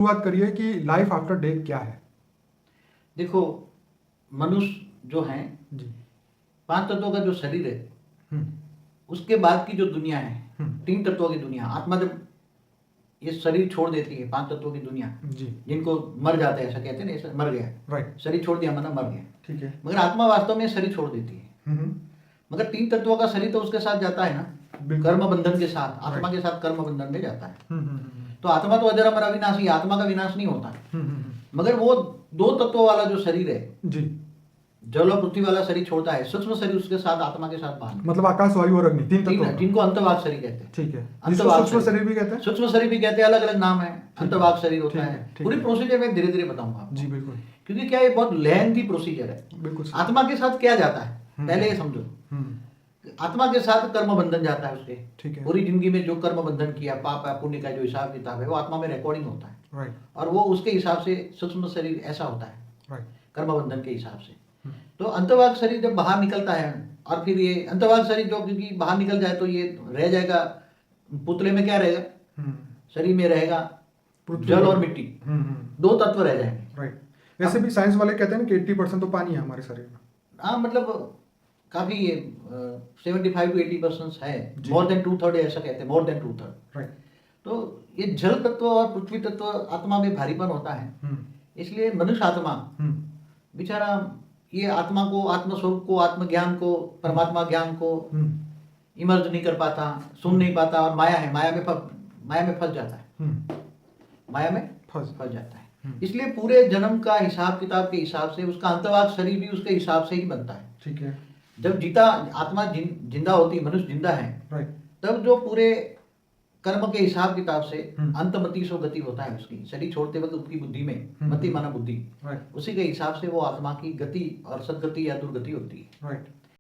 शुरुआत करिए कि लाइफ आफ्टर डेथ क्या है। देखो, मनुष्य जो हैं, जी। 5 तत्वों का जो शरीर है, हम्म, उसके बाद की जो दुनिया है, हम्म, 3 तत्वों की दुनिया। आत्मा जब ये शरीर छोड़ देती है, 5 तत्वों की दुनिया, जी। जिनको मर जाते हैं, ऐसा कहते हैं ना, ऐसा मर गया, राइट। शरीर छोड़ दिया मतलब मर गया। ठीक है। मगर आत्मा वास्तव में शरीर छोड़ देती है। हम्म, मगर 3 तत्वों का शरीर तो उसके साथ जाता है ना, बिल्कुल। कर्म बंधन के साथ, आत्मा Right. के साथ कर्म बंधन में जाता है। हम्म, हम्म, तो आत्मा तो अजर अमर अविनाशी, आत्मा का विनाश नहीं होता। हम्म, मगर वो 2 तत्वों वाला जो शरीर है, जी। जल और पृथ्वी वाला शरीर छोड़ता है, सूक्ष्म शरीर उसके साथ, आत्मा के साथ बांध, मतलब आकाश वायु और अग्नि 3 तत्वों का। जिनको अंतर्वाग शरीर कहते हैं। ठीक है। जिसको अंतर्वाग सूक्ष्म शरीर भी कहते हैं। सूक्ष्म शरीर भी कहते हैं, अलग अलग नाम है। अंतर्वाग शरीर होता ठीक है। है, ठीक पूरी है। प्रोसीजर मैं धीरे धीरे बताऊंगा आपको। जी बिल्कुल। क्योंकि क्या, ये बहुत लेंथी प्रोसीजर है। बिल्कुल सही। आत्मा के साथ क्या जाता है, पहले ये समझो। हम्म, आत्मा के साथ कर्म बंधन जाता है उसके। ठीक है। पूरी जिंदगी में जो कर्म बंधन किया, पाप या पुण्य का जो हिसाब किताब है, वो आत्मा में रिकॉर्डिंग होता है। राइट। और वो उसके हिसाब से सूक्ष्म शरीर ऐसा होता है, राइट। कर्म बंधन के हिसाब से। तो अंतर्वाग शरीर जब बाहर निकलता है, और फिर ये अंतर्वाग शरीर जो, क्योंकि बाहर निकल जाए तो ये रह जाएगा, पुतले में क्या रहेगा, शरीर में रहेगा जल और मिट्टी, 2 तत्व रह जाएंगे। राइट। वैसे भी साइंस वाले कहते हैं ना कि 80% तो पानी है हमारे शरीर में। हाँ, मतलब काफी ये 75 to 80% है, जी। मोर देन 2/3 ऐसा कहते हैं, मोर देन 2/3। राइट। तो ये जल तत्व और पृथ्वी तत्व आत्मा में भारीपन होता है। इसलिए मनुष्य आत्मा बेचारा ये आत्मा को, आत्मस्वरूप को, आत्मज्ञान को, परमात्मा ज्ञान को इमर्ज नहीं कर पाता, सुन नहीं पाता, और माया है, माया में फंस जाता है, माया में फंस जाता है। इसलिए पूरे जन्म का हिसाब किताब के हिसाब से उसका अंतर्वाग शरीर भी उसके हिसाब से ही बनता है। ठीक है। जब जीता आत्मा जिंदा होती, मनुष्य जिंदा है, राइट। तब जो पूरे कर्म के हिसाब किताब से अंतमति सो गति होता है उसकी, शरीर छोड़ते वक्त उसकी बुद्धि में, मति माना बुद्धि, राइट। उसी के हिसाब से वो आत्मा की गति और सदगति या दुर्गति होती है। राइट।